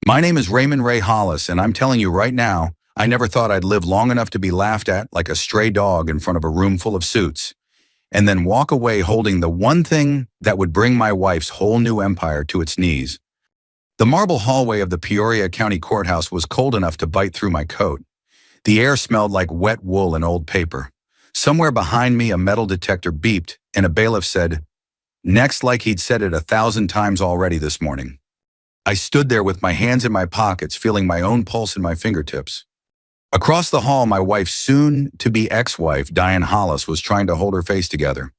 My name is Raymond Ray Hollis, and I'm telling you right now, I never thought I'd live long enough to be laughed at like a stray dog in front of a room full of suits, and then walk away holding the one thing that would bring my wife's whole new empire to its knees. The marble hallway of the Peoria County Courthouse was cold enough to bite through my coat. The air smelled like wet wool and old paper. Somewhere behind me, a metal detector beeped, and a bailiff said, "Next," like he'd said it 1,000 times already this morning. I stood there with my hands in my pockets, feeling my own pulse in my fingertips. Across the hall, my wife's soon-to-be ex-wife, Diane Hollis, was trying to hold her face together.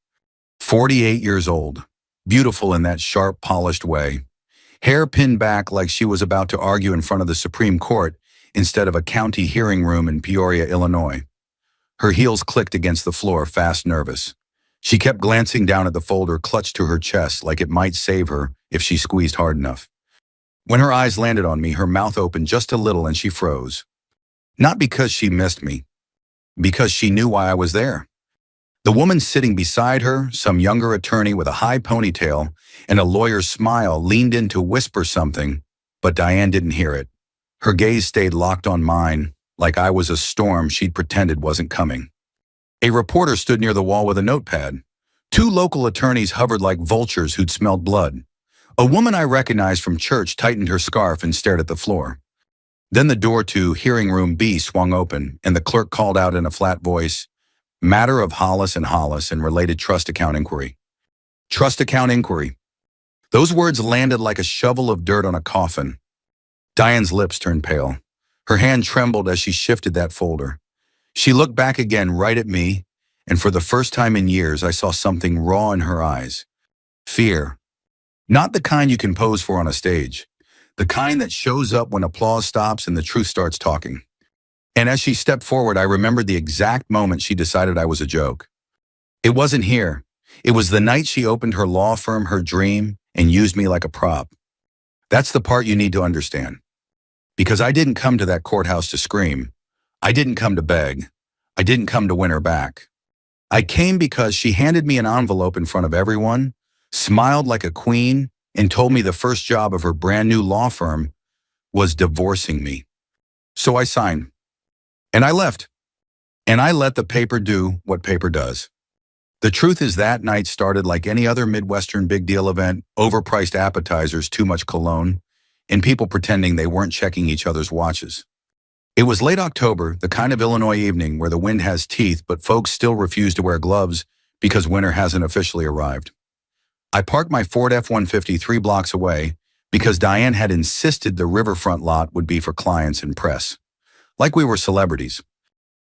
48 years old, beautiful in that sharp, polished way. Hair pinned back like she was about to argue in front of the Supreme Court instead of a county hearing room in Peoria, Illinois. Her heels clicked against the floor, fast, nervous. She kept glancing down at the folder clutched to her chest like it might save her if she squeezed hard enough. When her eyes landed on me, her mouth opened just a little and she froze. Not because she missed me, because she knew why I was there. The woman sitting beside her, some younger attorney with a high ponytail and a lawyer's smile, leaned in to whisper something, but Diane didn't hear it. Her gaze stayed locked on mine, like I was a storm she'd pretended wasn't coming. A reporter stood near the wall with a notepad. Two local attorneys hovered like vultures who'd smelled blood. A woman I recognized from church tightened her scarf and stared at the floor. Then the door to hearing room B swung open, and the clerk called out in a flat voice, "Matter of Hollis and Hollis and related trust account inquiry." Trust account inquiry. Those words landed like a shovel of dirt on a coffin. Diane's lips turned pale. Her hand trembled as she shifted that folder. She looked back again right at me, and for the first time in years, I saw something raw in her eyes. Fear. Not the kind you can pose for on a stage. The kind that shows up when applause stops and the truth starts talking. And as she stepped forward, I remembered the exact moment she decided I was a joke. It wasn't here. It was the night she opened her law firm, her dream, and used me like a prop. That's the part you need to understand. Because I didn't come to that courthouse to scream. I didn't come to beg. I didn't come to win her back. I came because she handed me an envelope in front of everyone, smiled like a queen, and told me the first job of her brand new law firm was divorcing me. So I signed. And I left. And I let the paper do what paper does. The truth is that night started like any other Midwestern big deal event, overpriced appetizers, too much cologne, and people pretending they weren't checking each other's watches. It was late October, the kind of Illinois evening where the wind has teeth, but folks still refuse to wear gloves because winter hasn't officially arrived. I parked my Ford F-150 3 blocks away because Diane had insisted the riverfront lot would be for clients and press. Like we were celebrities.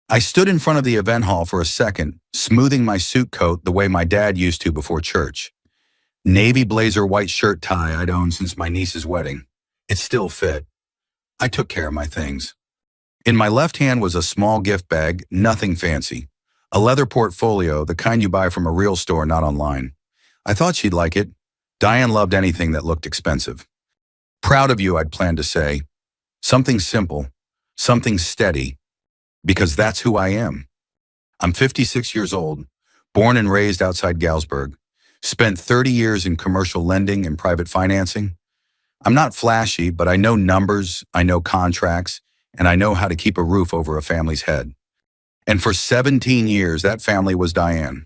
I stood in front of the event hall for a second, smoothing my suit coat the way my dad used to before church. Navy blazer, white shirt tie I'd owned since my niece's wedding. It still fit. I took care of my things. In my left hand was a small gift bag, nothing fancy. A leather portfolio, the kind you buy from a real store, not online. I thought she'd like it. Diane loved anything that looked expensive. "Proud of you," I'd planned to say. Something simple, something steady, because that's who I am. I'm 56 years old, born and raised outside Galesburg, spent 30 years in commercial lending and private financing. I'm not flashy, but I know numbers, I know contracts, and I know how to keep a roof over a family's head. And for 17 years, that family was Diane.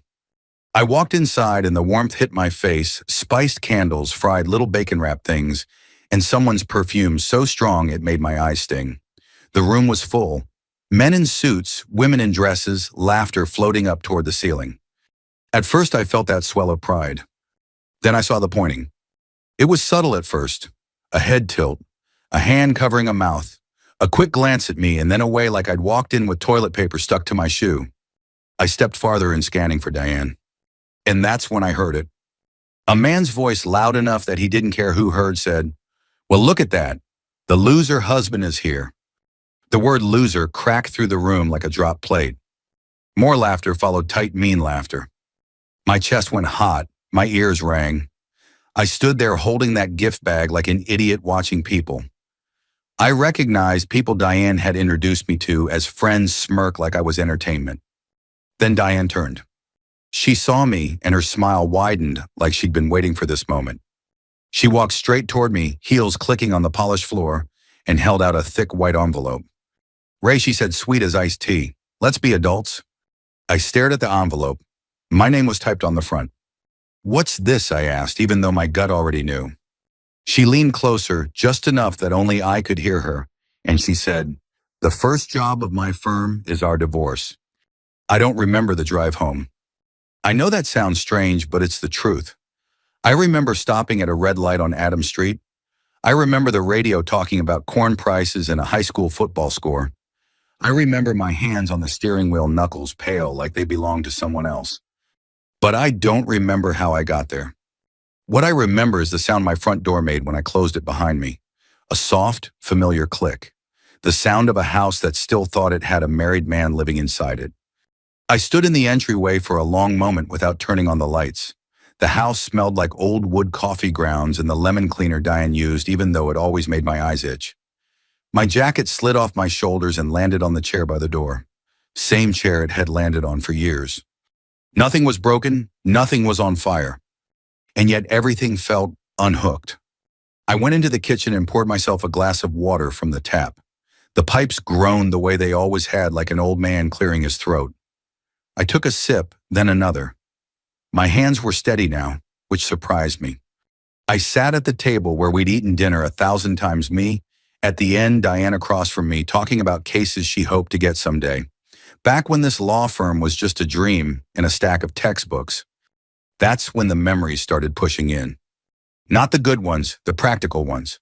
I walked inside and the warmth hit my face, spiced candles, fried little bacon wrap things, and someone's perfume so strong it made my eyes sting. The room was full. Men in suits, women in dresses, laughter floating up toward the ceiling. At first I felt that swell of pride. Then I saw the pointing. It was subtle at first. A head tilt, a hand covering a mouth, a quick glance at me, and then away like I'd walked in with toilet paper stuck to my shoe. I stepped farther in scanning for Diane. And that's when I heard it. A man's voice, loud enough that he didn't care who heard, said, "Well, look at that. The loser husband is here." The word loser cracked through the room like a dropped plate. More laughter followed, tight, mean laughter. My chest went hot. My ears rang. I stood there holding that gift bag like an idiot watching people. I recognized people Diane had introduced me to as friends smirk like I was entertainment. Then Diane turned. She saw me and her smile widened like she'd been waiting for this moment. She walked straight toward me, heels clicking on the polished floor, and held out a thick white envelope. Ray, she said, sweet as iced tea. Let's be adults. I stared at the envelope. My name was typed on the front. What's this? I asked, even though my gut already knew. She leaned closer, just enough that only I could hear her, and she said, the first job of my firm is our divorce. I don't remember the drive home. I know that sounds strange, but it's the truth. I remember stopping at a red light on Adams Street. I remember the radio talking about corn prices and a high school football score. I remember my hands on the steering wheel, knuckles pale like they belonged to someone else. But I don't remember how I got there. What I remember is the sound my front door made when I closed it behind me. A soft, familiar click. The sound of a house that still thought it had a married man living inside it. I stood in the entryway for a long moment without turning on the lights. The house smelled like old wood coffee grounds and the lemon cleaner Diane used, even though it always made my eyes itch. My jacket slid off my shoulders and landed on the chair by the door. Same chair it had landed on for years. Nothing was broken, nothing was on fire. And yet everything felt unhooked. I went into the kitchen and poured myself a glass of water from the tap. The pipes groaned the way they always had, like an old man clearing his throat. I took a sip, then another. My hands were steady now, which surprised me. I sat at the table where we'd eaten dinner 1,000 times, me, at the end Diane across from me, talking about cases she hoped to get someday. Back when this law firm was just a dream and a stack of textbooks. That's when the memories started pushing in. Not the good ones, the practical ones.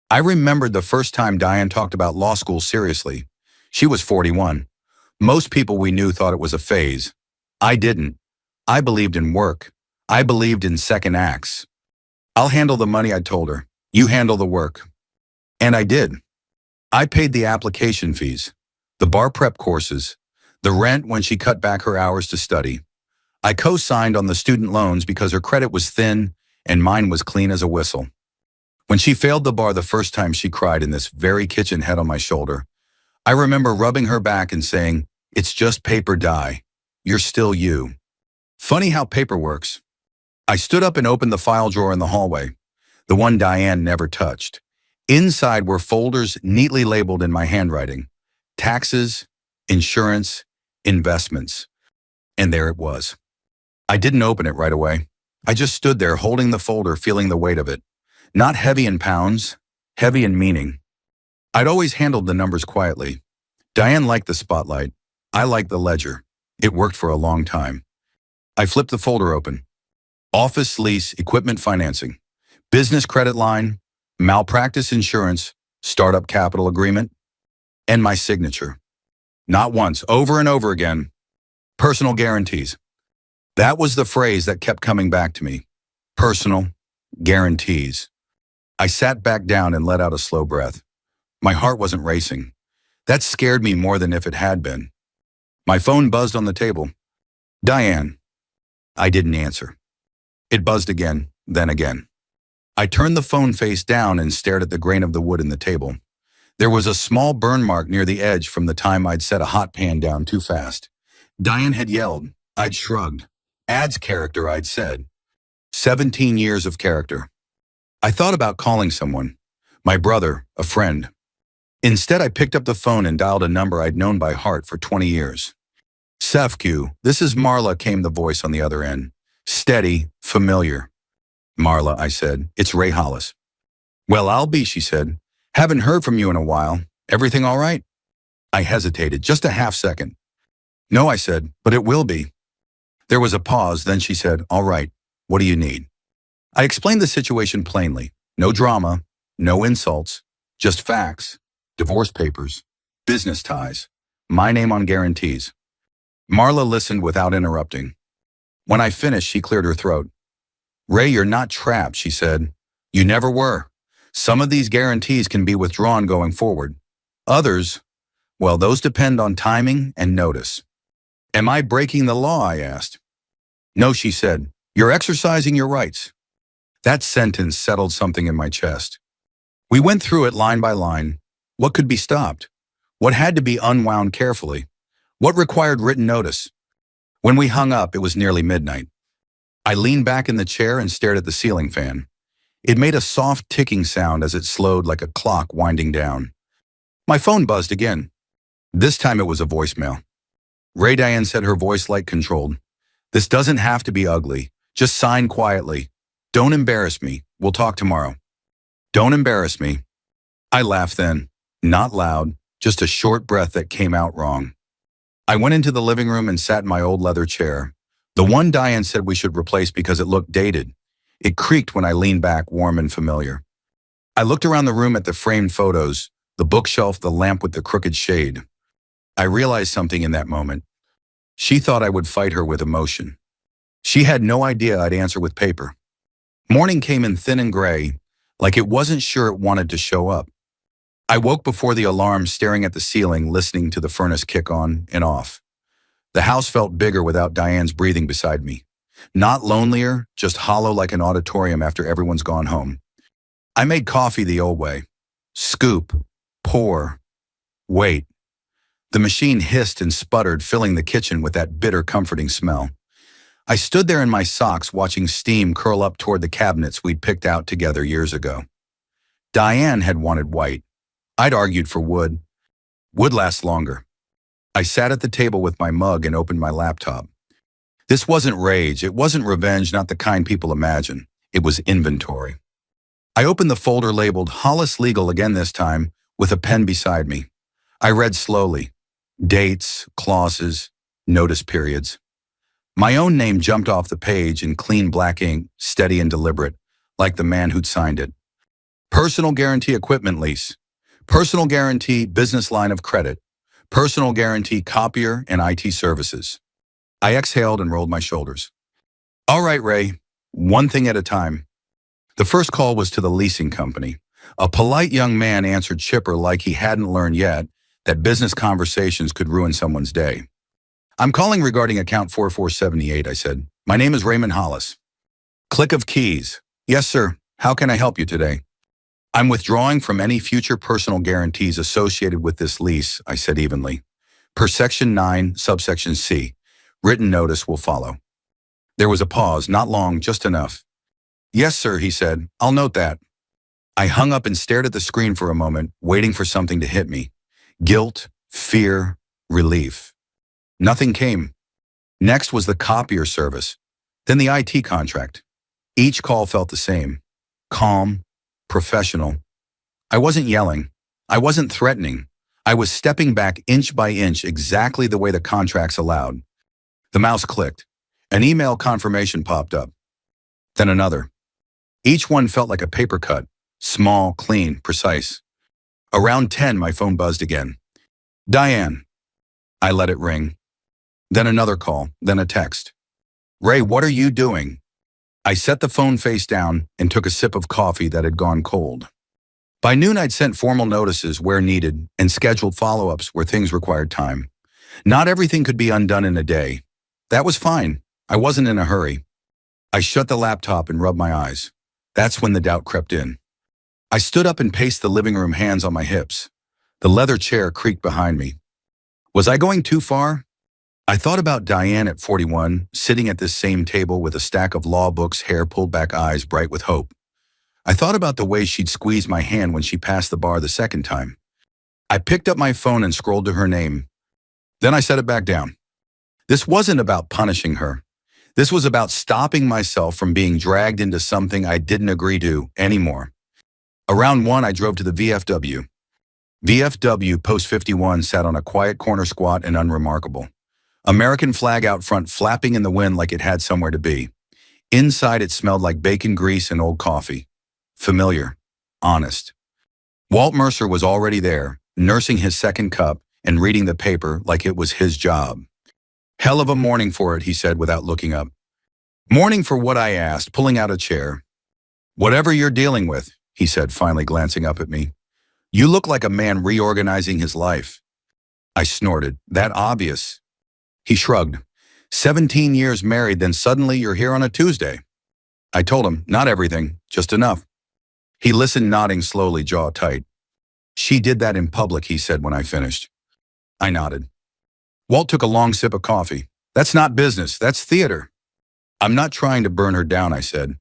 I remembered the first time Diane talked about law school seriously. She was 41. Most people we knew thought it was a phase. I didn't. I believed in work. I believed in second acts. I'll handle the money, I told her. You handle the work. And I did. I paid the application fees, the bar prep courses, the rent when she cut back her hours to study. I co-signed on the student loans because her credit was thin and mine was clean as a whistle. When she failed the bar the first time, she cried in this very kitchen, head on my shoulder. I remember rubbing her back and saying, it's just paper, Di. You're still you. Funny how paper works. I stood up and opened the file drawer in the hallway, the one Diane never touched. Inside were folders neatly labeled in my handwriting. Taxes, insurance, investments. And there it was. I didn't open it right away. I just stood there holding the folder, feeling the weight of it. Not heavy in pounds, heavy in meaning. I'd always handled the numbers quietly. Diane liked the spotlight. I liked the ledger. It worked for a long time. I flipped the folder open. Office lease, equipment financing, business credit line, malpractice insurance, startup capital agreement, and my signature. Not once, over and over again. Personal guarantees. That was the phrase that kept coming back to me. Personal guarantees. I sat back down and let out a slow breath. My heart wasn't racing. That scared me more than if it had been. My phone buzzed on the table. Diane. I didn't answer. It buzzed again, then again. I turned the phone face down and stared at the grain of the wood in the table. There was a small burn mark near the edge from the time I'd set a hot pan down too fast. Diane had yelled. I'd shrugged. Adds character, I'd said. 17 years of character. I thought about calling someone. My brother, a friend. Instead, I picked up the phone and dialed a number I'd known by heart for 20 years. Sefcu, this is Marla, came the voice on the other end. Steady, familiar. Marla, I said, it's Ray Hollis. Well, I'll be, she said. Haven't heard from you in a while. Everything all right? I hesitated, just a half second. No, I said, but it will be. There was a pause, then she said, all right, what do you need? I explained the situation plainly. No drama, no insults, just facts, divorce papers, business ties, my name on guarantees. Marla listened without interrupting. When I finished, she cleared her throat. Ray, you're not trapped, she said. You never were. Some of these guarantees can be withdrawn going forward. Others, well, those depend on timing and notice. Am I breaking the law? I asked. No, she said. You're exercising your rights. That sentence settled something in my chest. We went through it line by line. What could be stopped? What had to be unwound carefully? What required written notice? When we hung up, it was nearly midnight. I leaned back in the chair and stared at the ceiling fan. It made a soft ticking sound as it slowed like a clock winding down. My phone buzzed again. This time it was a voicemail. Ray, Diane said, her voice light controlled. This doesn't have to be ugly. Just sign quietly. Don't embarrass me. We'll talk tomorrow. Don't embarrass me. I laughed then. Not loud, just a short breath that came out wrong. I went into the living room and sat in my old leather chair. The one Diane said we should replace because it looked dated. It creaked when I leaned back, warm and familiar. I looked around the room at the framed photos, the bookshelf, the lamp with the crooked shade. I realized something in that moment. She thought I would fight her with emotion. She had no idea I'd answer with paper. Morning came in thin and gray, like it wasn't sure it wanted to show up. I woke before the alarm, staring at the ceiling, listening to the furnace kick on and off. The house felt bigger without Diane's breathing beside me. Not lonelier, just hollow like an auditorium after everyone's gone home. I made coffee the old way. Scoop, pour, wait. The machine hissed and sputtered, filling the kitchen with that bitter, comforting smell. I stood there in my socks, watching steam curl up toward the cabinets we'd picked out together years ago. Diane had wanted white. I'd argued for wood. Wood lasts longer. I sat at the table with my mug and opened my laptop. This wasn't rage, it wasn't revenge, not the kind people imagine. It was inventory. I opened the folder labeled Hollis Legal again this time, with a pen beside me. I read slowly. Dates, clauses, notice periods. My own name jumped off the page in clean black ink, steady and deliberate, like the man who'd signed it. Personal guarantee equipment lease. Personal guarantee business line of credit. Personal guarantee copier and IT services. I exhaled and rolled my shoulders. All right, Ray, one thing at a time. The first call was to the leasing company. A polite young man answered chipper like he hadn't learned yet that business conversations could ruin someone's day. I'm calling regarding account 4478, I said. My name is Raymond Hollis. Click of keys. Yes, sir. How can I help you today? I'm withdrawing from any future personal guarantees associated with this lease, I said evenly. Per Section 9, subsection C. Written notice will follow. There was a pause, not long, just enough. Yes, sir, he said. I'll note that. I hung up and stared at the screen for a moment, waiting for something to hit me. Guilt, fear, relief. Nothing came. Next was the copier service, then the IT contract. Each call felt the same. Calm, professional. I wasn't yelling. I wasn't threatening. I was stepping back inch by inch, exactly the way the contracts allowed. The mouse clicked. An email confirmation popped up. Then another. Each one felt like a paper cut. Small, clean, precise. Around 10, my phone buzzed again. Diane. I let it ring. Then another call, then a text. Ray, what are you doing? I set the phone face down and took a sip of coffee that had gone cold. By noon, I'd sent formal notices where needed and scheduled follow-ups where things required time. Not everything could be undone in a day. That was fine. I wasn't in a hurry. I shut the laptop and rubbed my eyes. That's when the doubt crept in. I stood up and paced the living room, hands on my hips. The leather chair creaked behind me. Was I going too far? I thought about Diane at 41, sitting at this same table with a stack of law books, hair pulled back, eyes bright with hope. I thought about the way she'd squeezed my hand when she passed the bar the second time. I picked up my phone and scrolled to her name. Then I set it back down. This wasn't about punishing her. This was about stopping myself from being dragged into something I didn't agree to anymore. Around 1, I drove to the VFW. VFW Post 51 sat on a quiet corner, squat and unremarkable. American flag out front, flapping in the wind like it had somewhere to be. Inside, it smelled like bacon grease and old coffee. Familiar. Honest. Walt Mercer was already there, nursing his second cup and reading the paper like it was his job. Hell of a morning for it, he said without looking up. Morning for what, I asked, pulling out a chair. Whatever you're dealing with, he said, finally glancing up at me. You look like a man reorganizing his life. I snorted. That obvious. He shrugged. 17 years married, then suddenly you're here on a Tuesday. I told him, not everything, just enough. He listened, nodding slowly, jaw tight. She did that in public, he said when I finished. I nodded. Walt took a long sip of coffee. That's not business, that's theater. I'm not trying to burn her down, I said.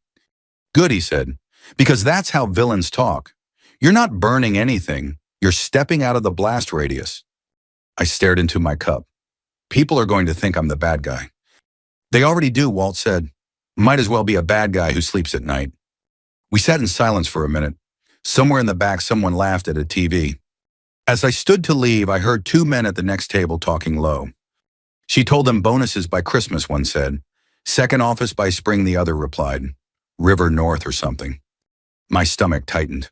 Good, he said. Because that's how villains talk. You're not burning anything. You're stepping out of the blast radius. I stared into my cup. People are going to think I'm the bad guy. They already do, Walt said. Might as well be a bad guy who sleeps at night. We sat in silence for a minute. Somewhere in the back, someone laughed at a TV. As I stood to leave, I heard two men at the next table talking low. She told them bonuses by Christmas, one said. Second office by spring, the other replied. River North or something. My stomach tightened.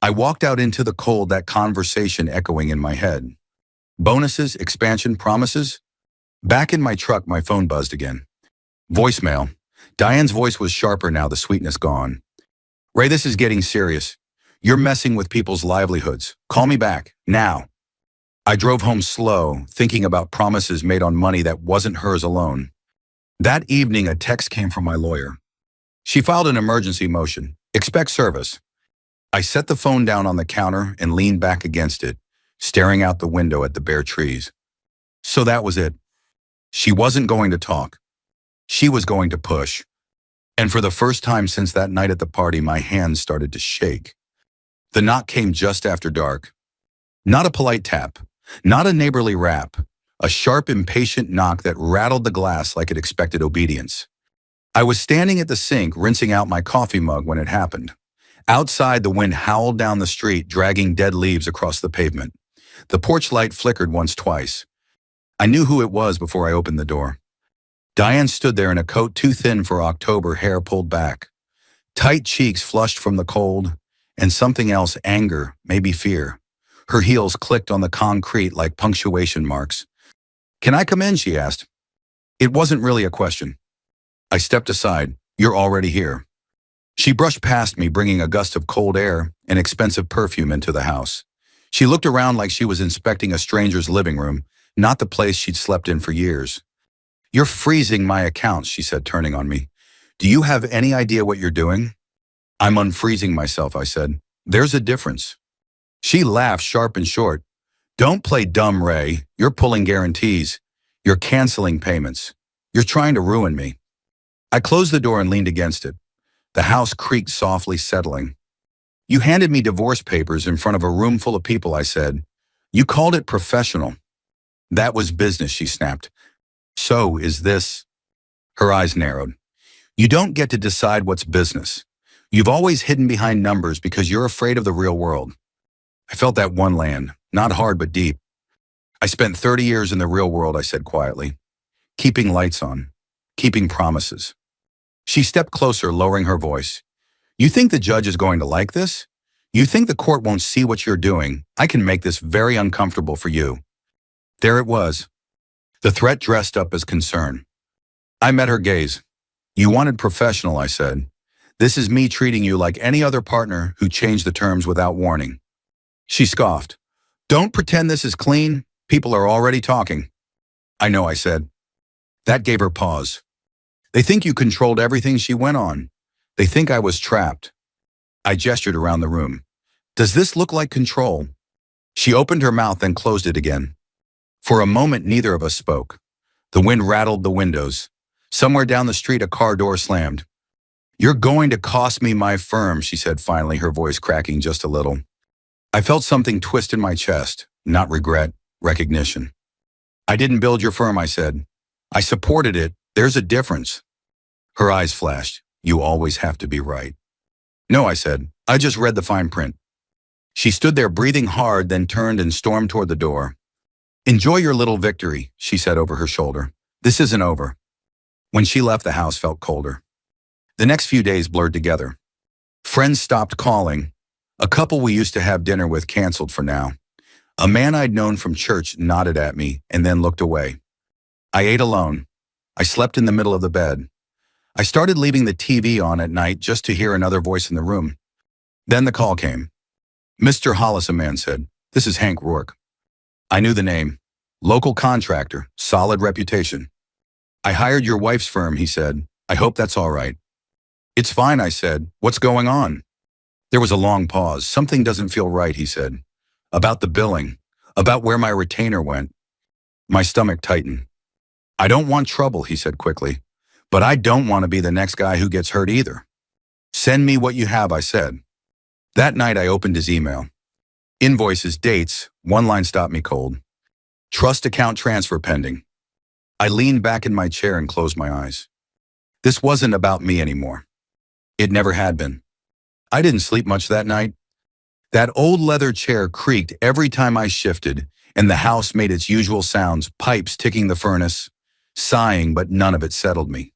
I walked out into the cold, that conversation echoing in my head. Bonuses, expansion, promises? Back in my truck, my phone buzzed again. Voicemail. Diane's voice was sharper now, the sweetness gone. Ray, this is getting serious. You're messing with people's livelihoods. Call me back, now. I drove home slow, thinking about promises made on money that wasn't hers alone. That evening, a text came from my lawyer. She filed an emergency motion. Expect service. I set the phone down on the counter and leaned back against it, staring out the window at the bare trees. So that was it. She wasn't going to talk. She was going to push. And for the first time since that night at the party, my hands started to shake. The knock came just after dark. Not a polite tap, not a neighborly rap, a sharp, impatient knock that rattled the glass like it expected obedience. I was standing at the sink, rinsing out my coffee mug when it happened. Outside, the wind howled down the street, dragging dead leaves across the pavement. The porch light flickered once, twice. I knew who it was before I opened the door. Diane stood there in a coat too thin for October, hair pulled back. Tight cheeks flushed from the cold, and something else, anger, maybe fear. Her heels clicked on the concrete like punctuation marks. Can I come in, she asked. It wasn't really a question. I stepped aside. You're already here. She brushed past me, bringing a gust of cold air and expensive perfume into the house. She looked around like she was inspecting a stranger's living room, not the place she'd slept in for years. You're freezing my accounts, she said, turning on me. Do you have any idea what you're doing? I'm unfreezing myself, I said. There's a difference. She laughed, sharp and short. Don't play dumb, Ray. You're pulling guarantees. You're canceling payments. You're trying to ruin me. I closed the door and leaned against it. The house creaked softly, settling. You handed me divorce papers in front of a room full of people, I said. You called it professional. That was business, she snapped. So is this. Her eyes narrowed. You don't get to decide what's business. You've always hidden behind numbers because you're afraid of the real world. I felt that one land, not hard but deep. I spent 30 years in the real world, I said quietly. Keeping lights on, keeping promises. She stepped closer, lowering her voice. You think the judge is going to like this? You think the court won't see what you're doing? I can make this very uncomfortable for you. There it was. The threat dressed up as concern. I met her gaze. You wanted professional, I said. This is me treating you like any other partner who changed the terms without warning. She scoffed. Don't pretend this is clean. People are already talking. I know, I said. That gave her pause. They think you controlled everything, she went on. They think I was trapped. I gestured around the room. Does this look like control? She opened her mouth, then closed it again. For a moment, neither of us spoke. The wind rattled the windows. Somewhere down the street, a car door slammed. You're going to cost me my firm, she said finally, her voice cracking just a little. I felt something twist in my chest, not regret, recognition. I didn't build your firm, I said. I supported it. There's a difference. Her eyes flashed. You always have to be right. No, I said. I just read the fine print. She stood there breathing hard, then turned and stormed toward the door. Enjoy your little victory, she said over her shoulder. This isn't over. When she left, the house felt colder. The next few days blurred together. Friends stopped calling. A couple we used to have dinner with canceled for now. A man I'd known from church nodded at me and then looked away. I ate alone. I slept in the middle of the bed. I started leaving the TV on at night just to hear another voice in the room. Then the call came. Mr. Hollis, a man said. This is Hank Rourke. I knew the name. Local contractor, solid reputation. I hired your wife's firm, he said. I hope that's all right. It's fine, I said. What's going on? There was a long pause. Something doesn't feel right, he said. About the billing. About where my retainer went. My stomach tightened. I don't want trouble, he said quickly. But I don't want to be the next guy who gets hurt either. Send me what you have, I said. That night I opened his email. Invoices, dates, one line stopped me cold. Trust account transfer pending. I leaned back in my chair and closed my eyes. This wasn't about me anymore. It never had been. I didn't sleep much that night. That old leather chair creaked every time I shifted, and the house made its usual sounds, pipes ticking the furnace, sighing, but none of it settled me.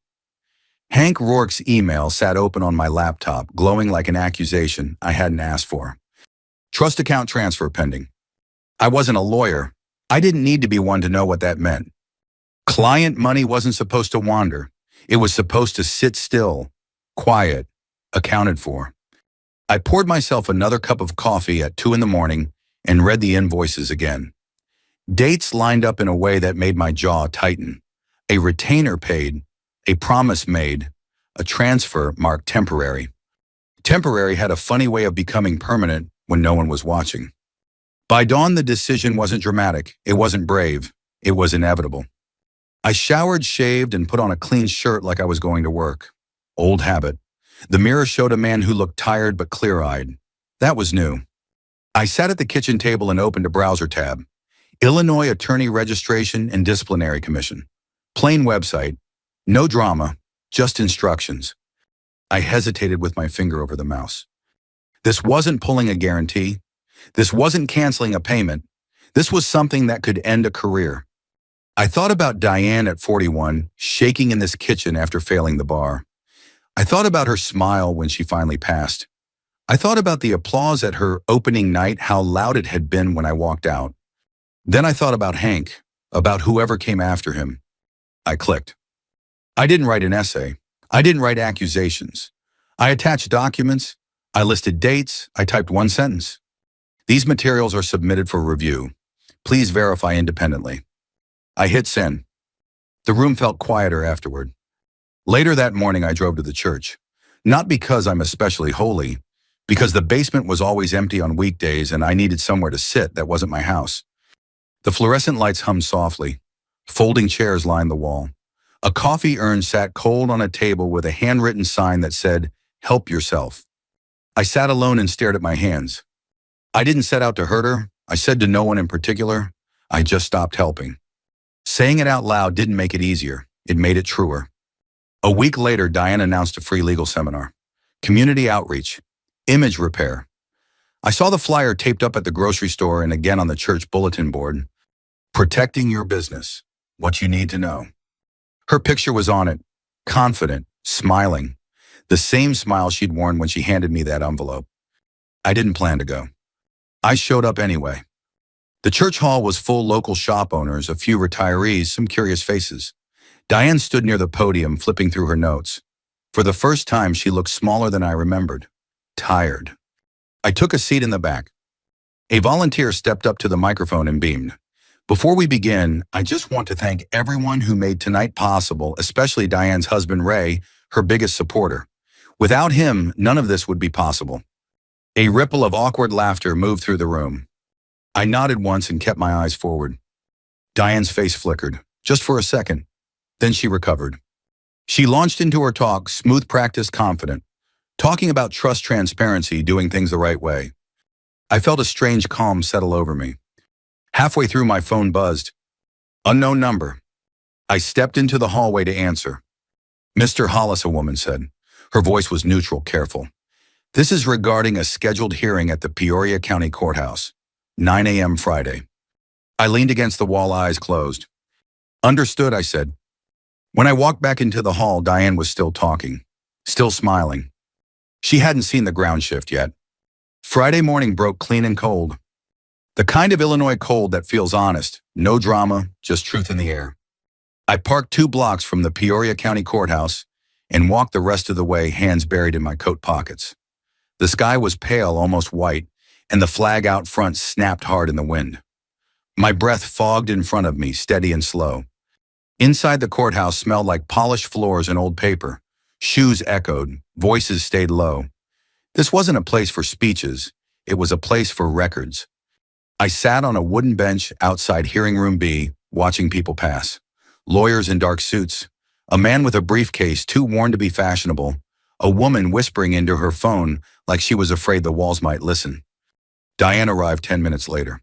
Hank Rourke's email sat open on my laptop, glowing like an accusation I hadn't asked for. Trust account transfer pending. I wasn't a lawyer. I didn't need to be one to know what that meant. Client money wasn't supposed to wander. It was supposed to sit still, quiet, accounted for. I poured myself another cup of coffee at 2 a.m. and read the invoices again. Dates lined up in a way that made my jaw tighten. A retainer paid, a promise made, a transfer marked temporary. Temporary had a funny way of becoming permanent when no one was watching. By dawn, the decision wasn't dramatic. It wasn't brave. It was inevitable. I showered, shaved, and put on a clean shirt like I was going to work. Old habit. The mirror showed a man who looked tired but clear-eyed. That was new. I sat at the kitchen table and opened a browser tab. Illinois Attorney Registration and Disciplinary Commission. Plain website. No drama, just instructions. I hesitated with my finger over the mouse. This wasn't pulling a guarantee. This wasn't canceling a payment. This was something that could end a career. I thought about Diane at 41, shaking in this kitchen after failing the bar. I thought about her smile when she finally passed. I thought about the applause at her opening night, how loud it had been when I walked out. Then I thought about Hank, about whoever came after him. I clicked. I didn't write an essay. I didn't write accusations. I attached documents. I listed dates. I typed one sentence. These materials are submitted for review. Please verify independently. I hit send. The room felt quieter afterward. Later that morning, I drove to the church. Not because I'm especially holy, because the basement was always empty on weekdays and I needed somewhere to sit that wasn't my house. The fluorescent lights hummed softly. Folding chairs lined the wall. A coffee urn sat cold on a table with a handwritten sign that said, "Help yourself." I sat alone and stared at my hands. I didn't set out to hurt her. I said to no one in particular. I just stopped helping. Saying it out loud didn't make it easier. It made it truer. A week later, Diane announced a free legal seminar. Community outreach. Image repair. I saw the flyer taped up at the grocery store and again on the church bulletin board. Protecting your business. What you need to know. Her picture was on it. Confident, smiling. The same smile she'd worn when she handed me that envelope. I didn't plan to go. I showed up anyway. The church hall was full local shop owners, a few retirees, some curious faces. Diane stood near the podium, flipping through her notes. For the first time, she looked smaller than I remembered. Tired. I took a seat in the back. A volunteer stepped up to the microphone and beamed. Before we begin, I just want to thank everyone who made tonight possible, especially Diane's husband, Ray, her biggest supporter. Without him, none of this would be possible. A ripple of awkward laughter moved through the room. I nodded once and kept my eyes forward. Diane's face flickered, just for a second. Then she recovered. She launched into her talk, smooth practice, confident, talking about trust, transparency, doing things the right way. I felt a strange calm settle over me. Halfway through, my phone buzzed. Unknown number. I stepped into the hallway to answer. Mr. Hollis, a woman said. Her voice was neutral, careful. This is regarding a scheduled hearing at the Peoria County Courthouse. 9 a.m. Friday. I leaned against the wall, eyes closed. Understood, I said. When I walked back into the hall, Diane was still talking, still smiling. She hadn't seen the ground shift yet. Friday morning broke clean and cold. The kind of Illinois cold that feels honest, no drama, just truth in the air. I parked 2 blocks from the Peoria County Courthouse and walked the rest of the way, hands buried in my coat pockets. The sky was pale, almost white, and the flag out front snapped hard in the wind. My breath fogged in front of me, steady and slow. Inside the courthouse smelled like polished floors and old paper. Shoes echoed, voices stayed low. This wasn't a place for speeches, it was a place for records. I sat on a wooden bench outside Hearing Room B, watching people pass. Lawyers in dark suits, a man with a briefcase too worn to be fashionable, a woman whispering into her phone like she was afraid the walls might listen. Diane arrived 10 minutes later.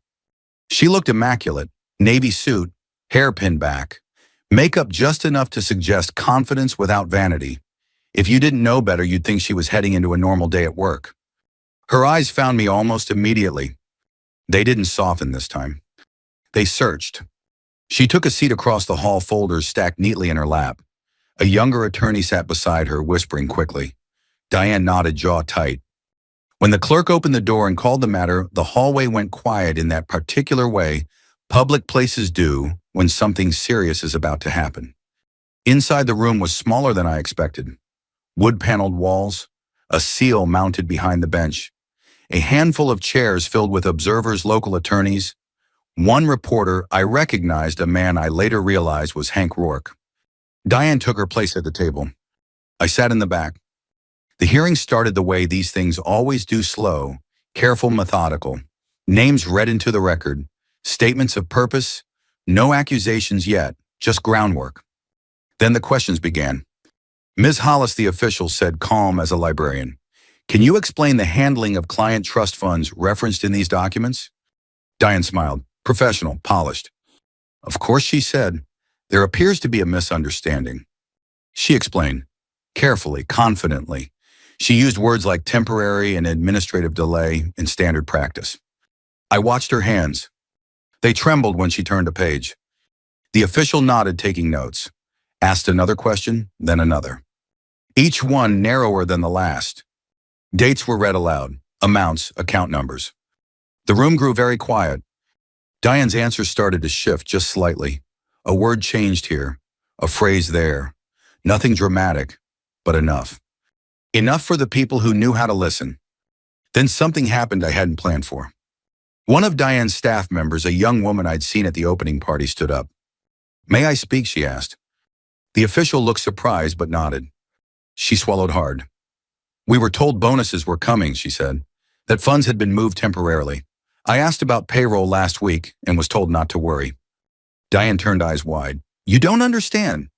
She looked immaculate, navy suit, hair pinned back, makeup just enough to suggest confidence without vanity. If you didn't know better, you'd think she was heading into a normal day at work. Her eyes found me almost immediately. They didn't soften this time. They searched. She took a seat across the hall, folders stacked neatly in her lap. A younger attorney sat beside her, whispering quickly. Diane nodded, jaw tight. When the clerk opened the door and called the matter, the hallway went quiet in that particular way public places do when something serious is about to happen. Inside the room was smaller than I expected. Wood-paneled walls, a seal mounted behind the bench, a handful of chairs filled with observers, local attorneys. One reporter I recognized, a man I later realized was Hank Rourke. Diane took her place at the table. I sat in the back. The hearing started the way these things always do, slow, careful, methodical. Names read into the record, statements of purpose, no accusations yet, just groundwork. Then the questions began. Ms. Hollis, the official, said, calm as a librarian. Can you explain the handling of client trust funds referenced in these documents? Diane smiled, professional, polished. Of course, she said. There appears to be a misunderstanding. She explained, carefully, confidently. She used words like temporary and administrative delay in standard practice. I watched her hands. They trembled when she turned a page. The official nodded, taking notes. Asked another question, then another. Each one narrower than the last. Dates were read aloud, amounts, account numbers. The room grew very quiet. Diane's answers started to shift just slightly. A word changed here, a phrase there. Nothing dramatic, but enough. Enough for the people who knew how to listen. Then something happened I hadn't planned for. One of Diane's staff members, a young woman I'd seen at the opening party, stood up. May I speak? She asked. The official looked surprised but nodded. She swallowed hard. We were told bonuses were coming, she said, that funds had been moved temporarily. I asked about payroll last week and was told not to worry. Diane turned eyes wide. You don't understand.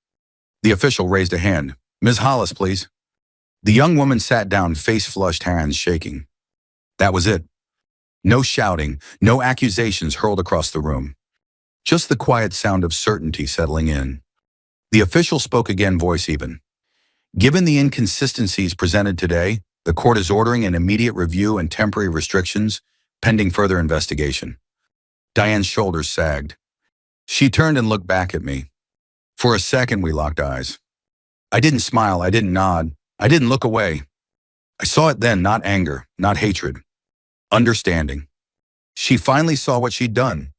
The official raised a hand. Ms. Hollis, please. The young woman sat down, face flushed, hands shaking. That was it. No shouting, no accusations hurled across the room. Just the quiet sound of certainty settling in. The official spoke again, voice even. Given the inconsistencies presented today, the court is ordering an immediate review and temporary restrictions pending further investigation. Diane's shoulders sagged. She turned and looked back at me. For a second, we locked eyes. I didn't smile, I didn't nod, I didn't look away. I saw it then, not anger, not hatred. Understanding. She finally saw what she'd done.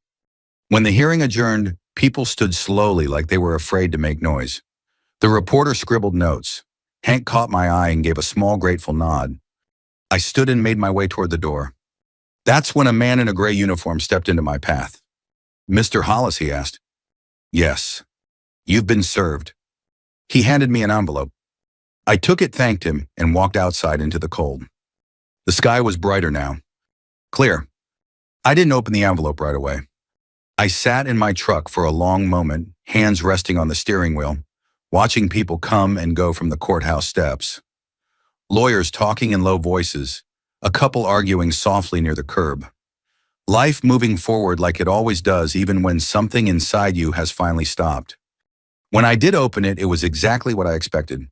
When the hearing adjourned, people stood slowly like they were afraid to make noise. The reporter scribbled notes. Hank caught my eye and gave a small, grateful nod. I stood and made my way toward the door. That's when a man in a gray uniform stepped into my path. Mr. Hollis, he asked. Yes. You've been served. He handed me an envelope. I took it, thanked him, and walked outside into the cold. The sky was brighter now. Clear. I didn't open the envelope right away. I sat in my truck for a long moment, hands resting on the steering wheel, watching people come and go from the courthouse steps. Lawyers talking in low voices, a couple arguing softly near the curb. Life moving forward like it always does, even when something inside you has finally stopped. When I did open it, it was exactly what I expected.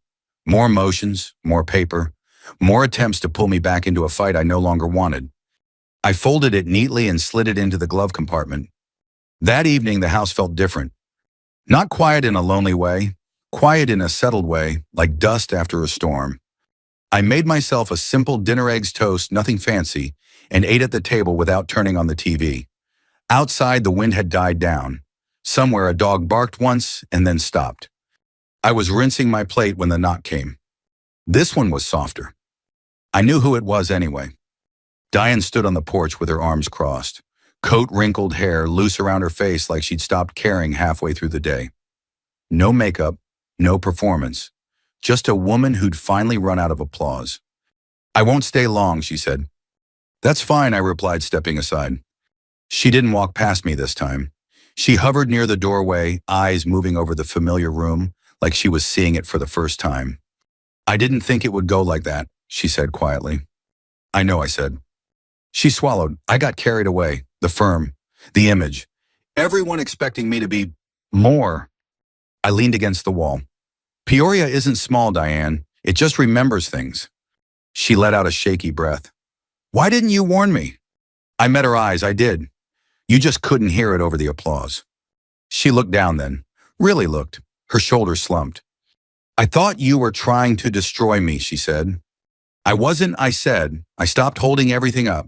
More motions, more paper, more attempts to pull me back into a fight I no longer wanted. I folded it neatly and slid it into the glove compartment. That evening, the house felt different. Not quiet in a lonely way, quiet in a settled way, like dust after a storm. I made myself a simple dinner, eggs, toast, nothing fancy, and ate at the table without turning on the TV. Outside, the wind had died down. Somewhere, a dog barked once and then stopped. I was rinsing my plate when the knock came. This one was softer. I knew who it was anyway. Diane stood on the porch with her arms crossed, coat wrinkled, hair loose around her face like she'd stopped caring halfway through the day. No makeup, no performance, just a woman who'd finally run out of applause. I won't stay long, she said. That's fine, I replied, stepping aside. She didn't walk past me this time. She hovered near the doorway, eyes moving over the familiar room like she was seeing it for the first time. I didn't think it would go like that, she said quietly. I know, I said. She swallowed. I got carried away. The firm, the image, everyone expecting me to be more. I leaned against the wall. Peoria isn't small, Diane. It just remembers things. She let out a shaky breath. Why didn't you warn me? I met her eyes, I did. You just couldn't hear it over the applause. She looked down then, really looked. Her shoulders slumped. I thought you were trying to destroy me, she said. I wasn't, I said. I stopped holding everything up.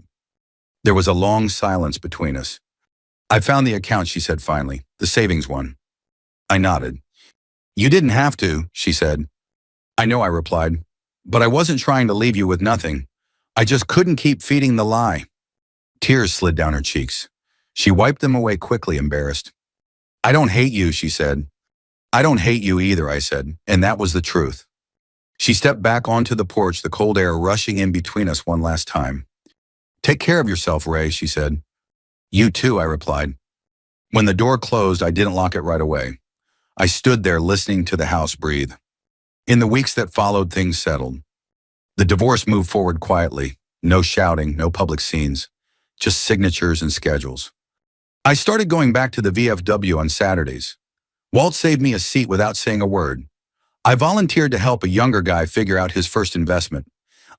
There was a long silence between us. I found the account, she said finally, the savings one. I nodded. You didn't have to, she said. I know, I replied, but I wasn't trying to leave you with nothing. I just couldn't keep feeding the lie. Tears slid down her cheeks. She wiped them away quickly, embarrassed. I don't hate you, she said. I don't hate you either, I said, and that was the truth. She stepped back onto the porch, the cold air rushing in between us one last time. Take care of yourself, Ray, she said. You too, I replied. When the door closed, I didn't lock it right away. I stood there listening to the house breathe. In the weeks that followed, things settled. The divorce moved forward quietly. No shouting, no public scenes, just signatures and schedules. I started going back to the VFW on Saturdays. Walt saved me a seat without saying a word. I volunteered to help a younger guy figure out his first investment.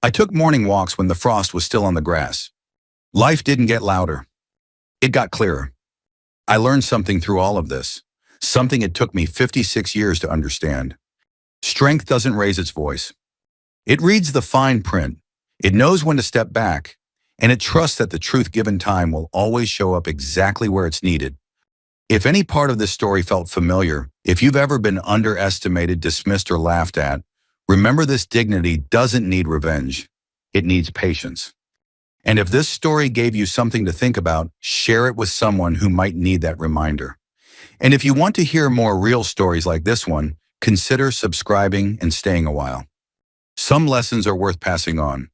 I took morning walks when the frost was still on the grass. Life didn't get louder. It got clearer. I learned something through all of this, something it took me 56 years to understand. Strength doesn't raise its voice. It reads the fine print. It knows when to step back, and it trusts that the truth given time will always show up exactly where it's needed. If any part of this story felt familiar, if you've ever been underestimated, dismissed, or laughed at, remember this dignity doesn't need revenge. It needs patience. And if this story gave you something to think about, share it with someone who might need that reminder. And if you want to hear more real stories like this one, consider subscribing and staying a while. Some lessons are worth passing on.